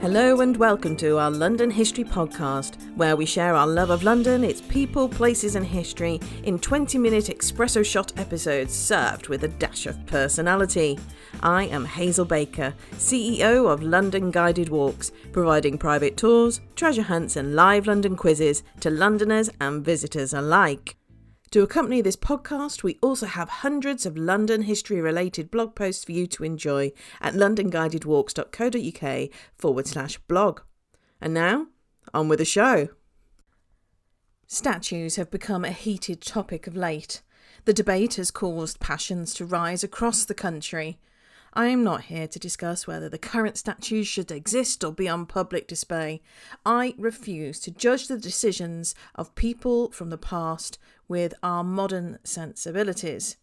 Hello and welcome to our London History Podcast, where we share our love of London, its people, places and history in 20-minute espresso shot episodes served with a dash of personality. I am Hazel Baker, CEO of London Guided Walks, providing private tours, treasure hunts and live London quizzes to Londoners and visitors alike. To accompany this podcast, we also have hundreds of London history-related blog posts for you to enjoy at londonguidedwalks.co.uk/blog. And now, on with the show. Statues have become a heated topic of late. The debate has caused passions to rise across the country. I am not here to discuss whether the current statues should exist or be on public display. I refuse to judge the decisions of people from the past with our modern sensibilities.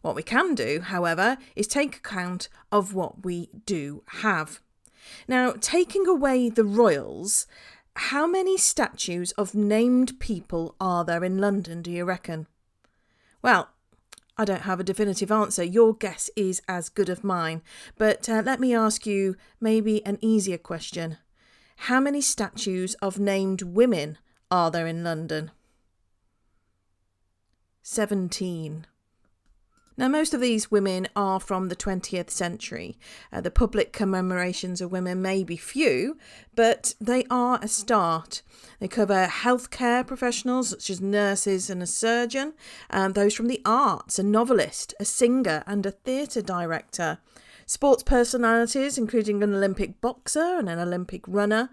What we can do, however, is take account of what we do have. Now, taking away the royals, how many statues of named people are there in London, do you reckon? Well, I don't have a definitive answer. Your guess is as good as mine. But let me ask you maybe an easier question. How many statues of named women are there in London? 17. Now, most of these women are from the 20th century. The public commemorations of women may be few, but they are a start. They cover healthcare professionals such as nurses and a surgeon, those from the arts, a novelist, a singer and a theatre director, sports personalities including an Olympic boxer and an Olympic runner,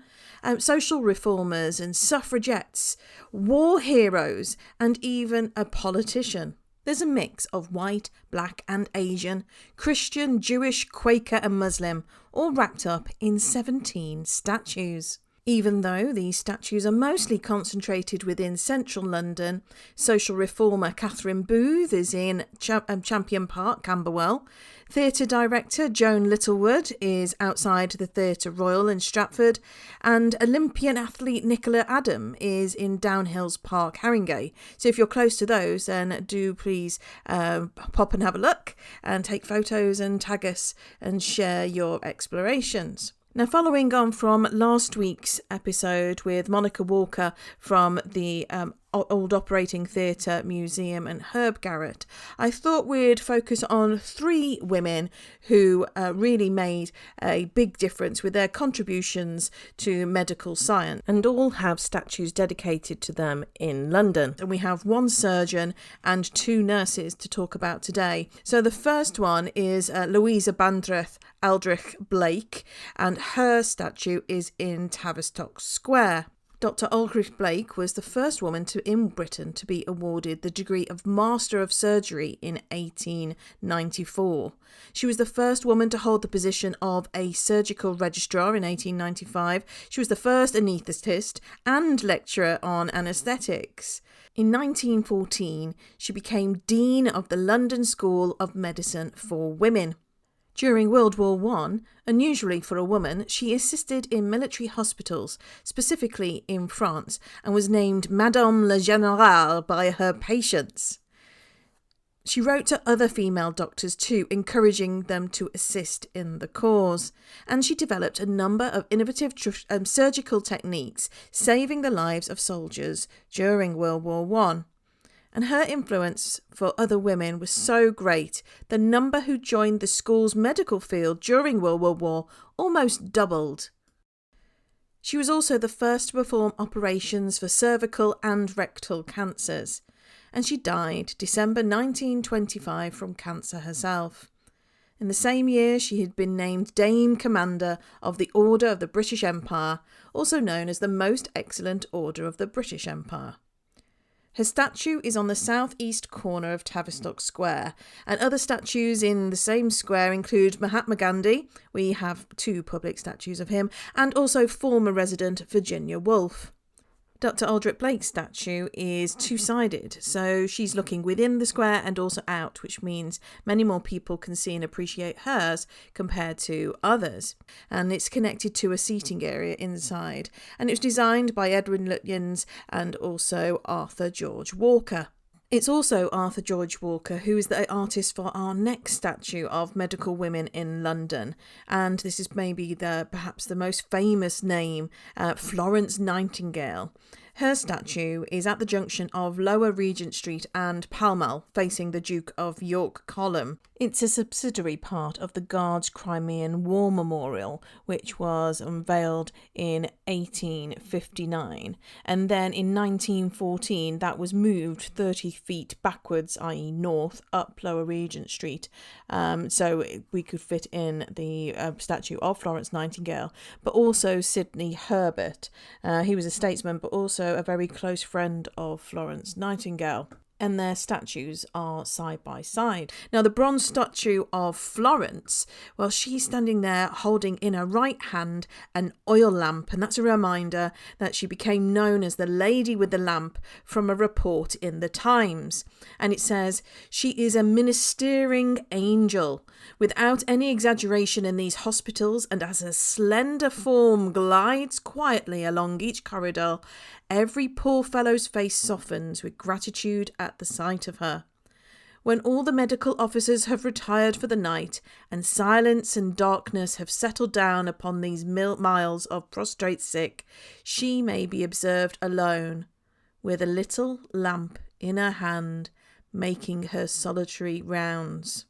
social reformers and suffragettes, war heroes and even a politician. There's a mix of white, black and Asian, Christian, Jewish, Quaker and Muslim, all wrapped up in 17 statues. Even though these statues are mostly concentrated within central London, social reformer Catherine Booth is in Champion Park, Camberwell. Theatre director Joan Littlewood is outside the Theatre Royal in Stratford, and Olympian athlete Nicola Adam is in Downhills Park, Haringey. So if you're close to those, then do please pop and have a look and take photos and tag us and share your explorations. Now, following on from last week's episode with Monica Walker from the Old Operating Theatre Museum and Herb Garrett, I thought we'd focus on 3 women who really made a big difference with their contributions to medical science, and all have statues dedicated to them in London. And we have 1 surgeon and 2 nurses to talk about today. So the first one is Louisa Brandreth Aldrich Blake, and her statue is in Tavistock Square. Dr. Aldrich Blake was the first woman in Britain to be awarded the degree of Master of Surgery in 1894. She was the first woman to hold the position of a surgical registrar in 1895. She was the first anaesthetist and lecturer on anaesthetics. In 1914, she became Dean of the London School of Medicine for Women. During World War I, unusually for a woman, she assisted in military hospitals, specifically in France, and was named Madame la Générale by her patients. She wrote to other female doctors too, encouraging them to assist in the cause. And she developed a number of innovative surgical techniques, saving the lives of soldiers during World War I. And her influence for other women was so great, the number who joined the school's medical field during World War I almost doubled. She was also the first to perform operations for cervical and rectal cancers, and she died December 1925 from cancer herself. In the same year, she had been named Dame Commander of the Order of the British Empire, also known as the Most Excellent Order of the British Empire. Her statue is on the southeast corner of Tavistock Square, and other statues in the same square include Mahatma Gandhi. We have 2 public statues of him, and also former resident Virginia Woolf. Dr. Aldrich Blake's statue is two-sided, so she's looking within the square and also out, which means many more people can see and appreciate hers compared to others. And it's connected to a seating area inside, and it was designed by Edwin Lutyens and also Arthur George Walker. It's also Arthur George Walker who is the artist for our next statue of medical women in London, and this is maybe perhaps the most famous name, Florence Nightingale. Her statue is at the junction of Lower Regent Street and Pall Mall, facing the Duke of York column. It's a subsidiary part of the Guards Crimean War Memorial, which was unveiled in 1859. And then in 1914, that was moved 30 feet backwards, i.e. north, up Lower Regent Street. So we could fit in the statue of Florence Nightingale, but also Sidney Herbert. He was a statesman, but also a very close friend of Florence Nightingale, and their statues are side by side. Now, the bronze statue of Florence, well, she's standing there holding in her right hand an oil lamp, and that's a reminder that she became known as the Lady with the Lamp from a report in the Times. And it says, she is a ministering angel, without any exaggeration in these hospitals, and as her slender form glides quietly along each corridor, every poor fellow's face softens with gratitude at the sight of her. When all the medical officers have retired for the night, and silence and darkness have settled down upon these miles of prostrate sick, she may be observed alone, with a little lamp in her hand, making her solitary rounds.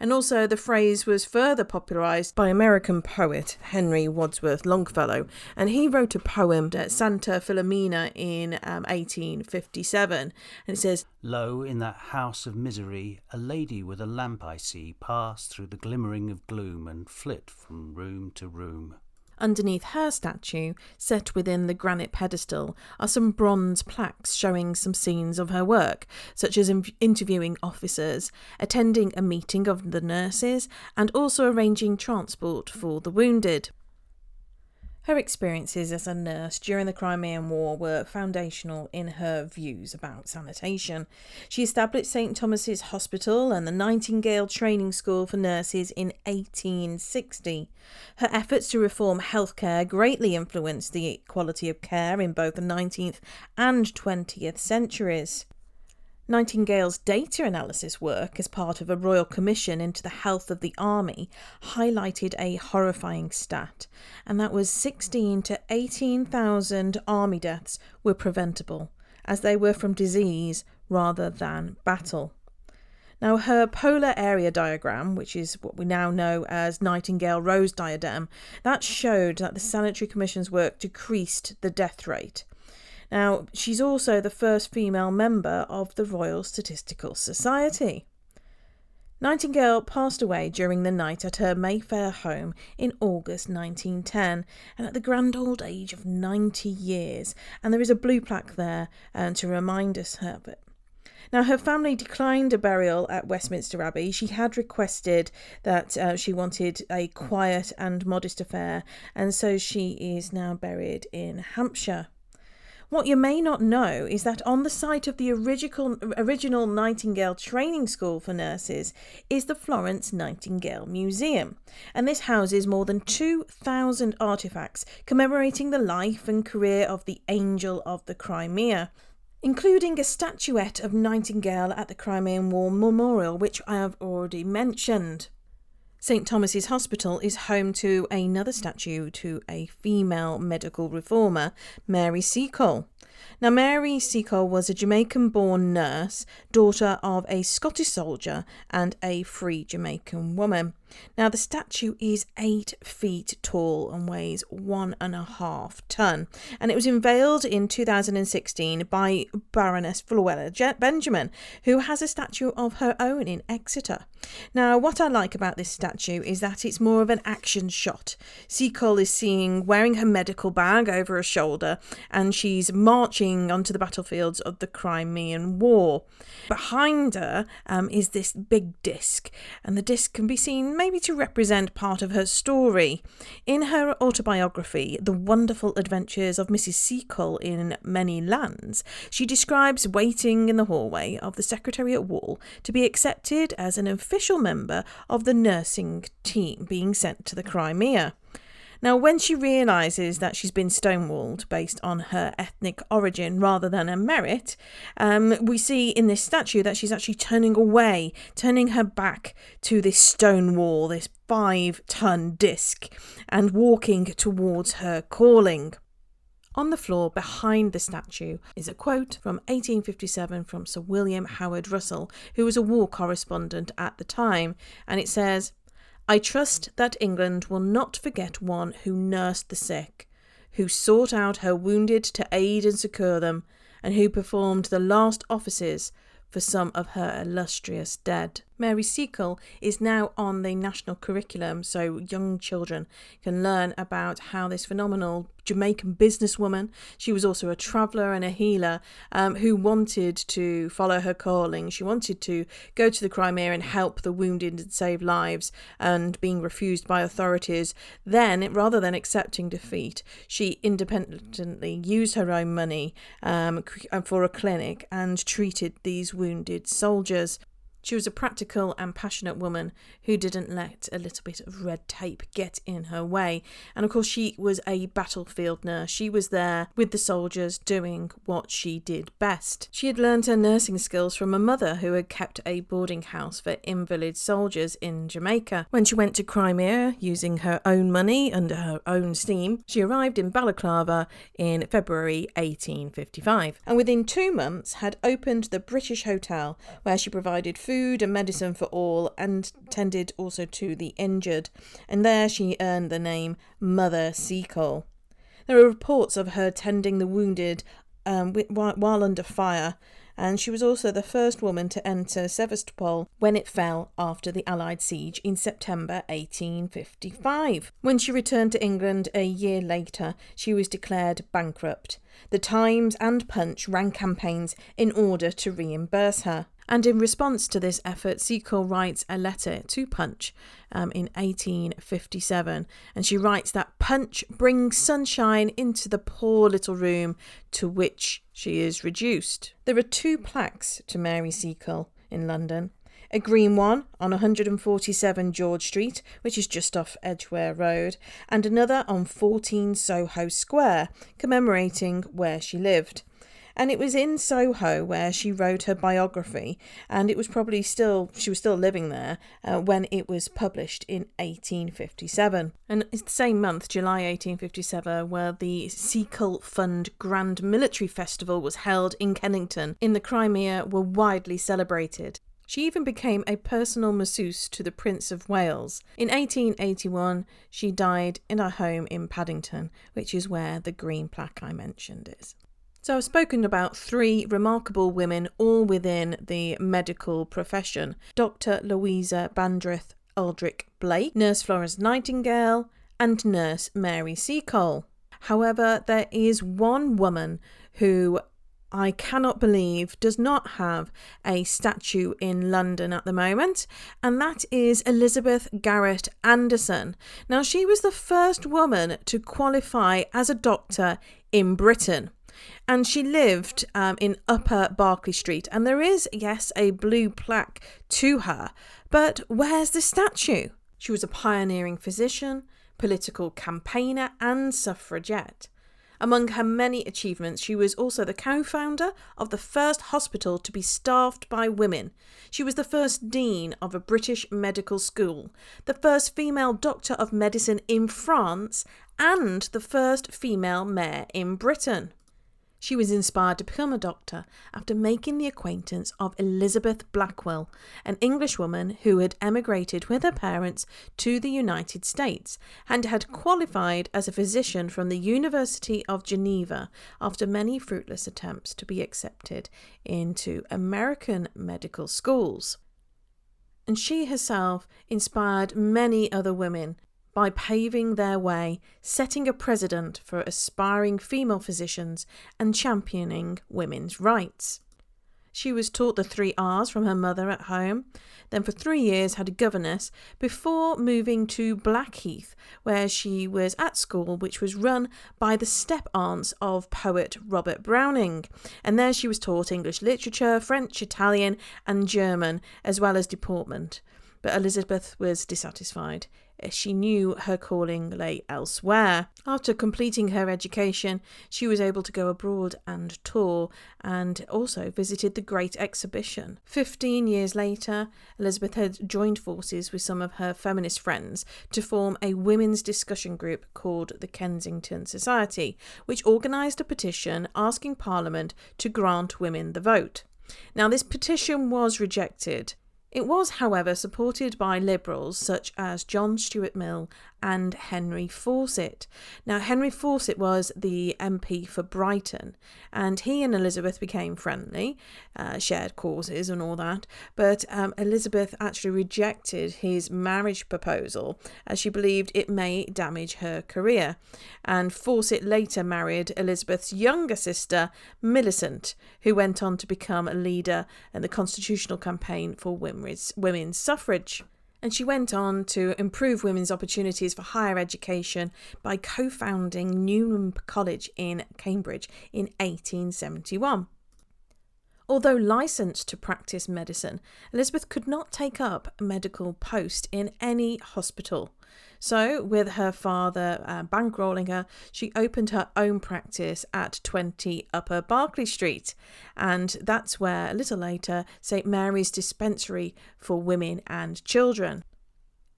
And also the phrase was further popularised by American poet Henry Wadsworth Longfellow, and he wrote a poem at Santa Filomena in 1857, and it says, "Lo, in that house of misery, a lady with a lamp I see pass through the glimmering of gloom and flit from room to room." Underneath her statue, set within the granite pedestal, are some bronze plaques showing some scenes of her work, such as interviewing officers, attending a meeting of the nurses, and also arranging transport for the wounded. Her experiences as a nurse during the Crimean War were foundational in her views about sanitation. She established St Thomas's Hospital and the Nightingale Training School for Nurses in 1860. Her efforts to reform healthcare greatly influenced the quality of care in both the 19th and 20th centuries. Nightingale's data analysis work as part of a royal commission into the health of the army highlighted a horrifying stat, and that was 16 to 18,000 army deaths were preventable, as they were from disease rather than battle. Now, her polar area diagram, which is what we now know as Nightingale Rose diagram, that showed that the Sanitary Commission's work decreased the death rate. Now, she's also the first female member of the Royal Statistical Society. Nightingale passed away during the night at her Mayfair home in August 1910, and at the grand old age of 90 years, and there is a blue plaque there to remind us of it. Now, her family declined a burial at Westminster Abbey. She had requested that she wanted a quiet and modest affair, and so she is now buried in Hampshire. What you may not know is that on the site of the original Nightingale Training School for Nurses is the Florence Nightingale Museum, and this houses more than 2,000 artefacts commemorating the life and career of the Angel of the Crimea, including a statuette of Nightingale at the Crimean War Memorial, which I have already mentioned. St Thomas's Hospital is home to another statue to a female medical reformer, Mary Seacole. Now, Mary Seacole was a Jamaican-born nurse, daughter of a Scottish soldier and a free Jamaican woman. Now, the statue is 8 feet tall and weighs 1.5 tons, and it was unveiled in 2016 by Baroness Florence Benjamin, who has a statue of her own in Exeter. Now, what I like about this statue is that it's more of an action shot. Seacole is seen wearing her medical bag over her shoulder, and she's marching onto the battlefields of the Crimean War. Behind her is this big disc, and the disc can be seen maybe to represent part of her story. In her autobiography, The Wonderful Adventures of Mrs. Seacole in Many Lands, she describes waiting in the hallway of the Secretariat wall to be accepted as an official member of the nursing team being sent to the Crimea. Now, when she realises that she's been stonewalled based on her ethnic origin rather than her merit, we see in this statue that she's actually turning away, turning her back to this stone wall, this 5-ton disc, and walking towards her calling. On the floor behind the statue is a quote from 1857 from Sir William Howard Russell, who was a war correspondent at the time, and it says, "I trust that England will not forget one who nursed the sick, who sought out her wounded to aid and succour them, and who performed the last offices for some of her illustrious dead." Mary Seacole is now on the national curriculum, so young children can learn about how this phenomenal Jamaican businesswoman, she was also a traveller and a healer, who wanted to follow her calling. She wanted to go to the Crimea and help the wounded and save lives, and being refused by authorities. Then, rather than accepting defeat, she independently used her own money for a clinic and treated these wounded soldiers. She was a practical and passionate woman who didn't let a little bit of red tape get in her way. And of course, she was a battlefield nurse. She was there with the soldiers doing what she did best. She had learned her nursing skills from a mother who had kept a boarding house for invalid soldiers in Jamaica. When she went to Crimea using her own money under her own steam, she arrived in Balaclava in February 1855. And within 2 months had opened the British Hotel, where she provided food and medicine for all and tended also to the injured, and there she earned the name Mother Seacole. There are reports of her tending the wounded while under fire, and she was also the first woman to enter Sevastopol when it fell after the Allied siege in September 1855. When she returned to England a year later, she was declared bankrupt. The Times and Punch ran campaigns in order to reimburse her. And in response to this effort, Seacole writes a letter to Punch in 1857. And she writes that Punch brings sunshine into the poor little room to which she is reduced. There are 2 plaques to Mary Seacole in London. A green one on 147 George Street, which is just off Edgware Road, and another on 14 Soho Square, commemorating where she lived. And it was in Soho where she wrote her biography, and it was probably she was still living there when it was published in 1857. And it's the same month, July 1857, where the Seacole Fund Grand Military Festival was held in Kennington in the Crimea were widely celebrated. She even became a personal masseuse to the Prince of Wales. In 1881, she died in her home in Paddington, which is where the green plaque I mentioned is. So I've spoken about 3 remarkable women, all within the medical profession. Dr. Louisa Brandreth Aldrich Blake, Nurse Florence Nightingale, and Nurse Mary Seacole. However, there is one woman who I cannot believe does not have a statue in London at the moment, and that is Elizabeth Garrett Anderson. Now, she was the first woman to qualify as a doctor in Britain. And she lived in Upper Berkeley Street. And there is, yes, a blue plaque to her. But where's the statue? She was a pioneering physician, political campaigner and suffragette. Among her many achievements, she was also the co-founder of the first hospital to be staffed by women. She was the first dean of a British medical school, the first female doctor of medicine in France, and the first female mayor in Britain. She was inspired to become a doctor after making the acquaintance of Elizabeth Blackwell, an Englishwoman who had emigrated with her parents to the United States and had qualified as a physician from the University of Geneva after many fruitless attempts to be accepted into American medical schools. And she herself inspired many other women by paving their way, setting a precedent for aspiring female physicians and championing women's rights. She was taught the 3 R's from her mother at home, then for 3 years had a governess before moving to Blackheath, where she was at school, which was run by the step-aunts of poet Robert Browning. And there she was taught English literature, French, Italian and German, as well as deportment. But Elizabeth was dissatisfied. She knew her calling lay elsewhere. After completing her education, she was able to go abroad and tour, and also visited the Great Exhibition. 15 years later, Elizabeth had joined forces with some of her feminist friends to form a women's discussion group called the Kensington Society, which organised a petition asking Parliament to grant women the vote. Now, this petition was rejected. It was, however, supported by Liberals such as John Stuart Mill and Henry Fawcett. Now, Henry Fawcett was the MP for Brighton, and he and Elizabeth became friendly, shared causes and all that, but Elizabeth actually rejected his marriage proposal as she believed it may damage her career. And Fawcett later married Elizabeth's younger sister, Millicent, who went on to become a leader in the constitutional campaign for women's suffrage. And she went on to improve women's opportunities for higher education by co-founding Newnham College in Cambridge in 1871. Although licensed to practice medicine, Elizabeth could not take up a medical post in any hospital. So, with her father bankrolling her, she opened her own practice at 20 Upper Berkeley Street. And that's where, a little later, St Mary's Dispensary for Women and Children.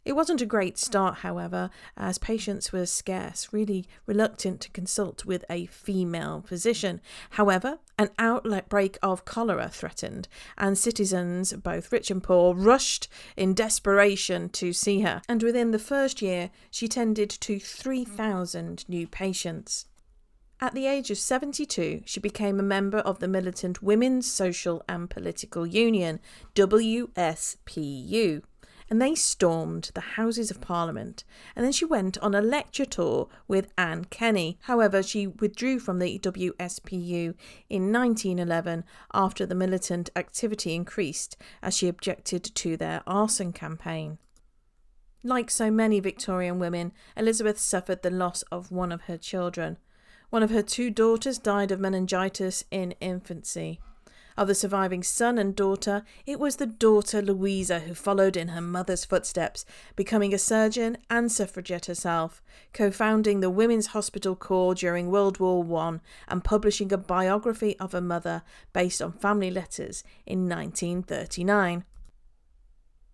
It wasn't a great start, however, as patients were scarce, really reluctant to consult with a female physician. However, an outbreak of cholera threatened, and citizens, both rich and poor, rushed in desperation to see her. And within the first year, she tended to 3,000 new patients. At the age of 72, she became a member of the militant Women's Social and Political Union, WSPU. And they stormed the Houses of Parliament. And then she went on a lecture tour with Anne Kenny. However, she withdrew from the WSPU in 1911 after the militant activity increased as she objected to their arson campaign. Like so many Victorian women, Elizabeth suffered the loss of one of her children. One of her 2 daughters died of meningitis in infancy. Of the surviving son and daughter, it was the daughter Louisa who followed in her mother's footsteps, becoming a surgeon and suffragette herself, co-founding the Women's Hospital Corps during World War I and publishing a biography of her mother based on family letters in 1939.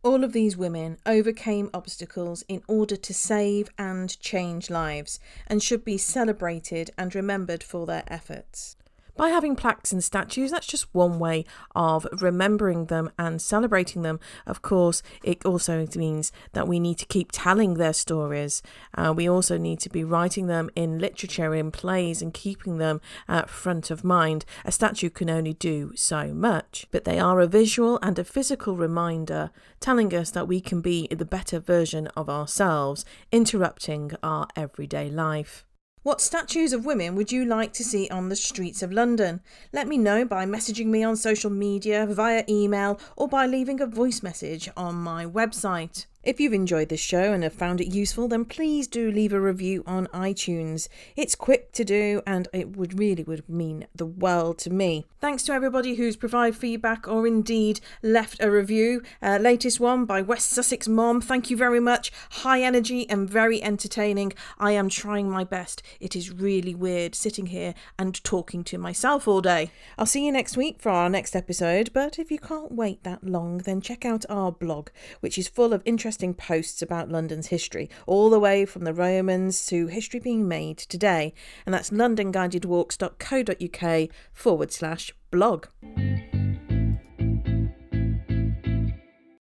All of these women overcame obstacles in order to save and change lives, and should be celebrated and remembered for their efforts. By having plaques and statues, that's just one way of remembering them and celebrating them. Of course, it also means that we need to keep telling their stories. We also need to be writing them in literature, in plays, and keeping them at front of mind. A statue can only do so much, but they are a visual and a physical reminder telling us that we can be the better version of ourselves, interrupting our everyday life. What statues of women would you like to see on the streets of London? Let me know by messaging me on social media, via email, or by leaving a voice message on my website. If you've enjoyed this show and have found it useful, then please do leave a review on iTunes. It's quick to do and it would mean the world to me. Thanks to everybody who's provided feedback or indeed left a review. Latest one by West Sussex Mom. Thank you very much. High energy and very entertaining. I am trying my best. It is really weird sitting here and talking to myself all day. I'll see you next week for our next episode, but if you can't wait that long, then check out our blog, which is full of interesting posts about London's history, all the way from the Romans to history being made today. And that's londonguidedwalks.co.uk/blog.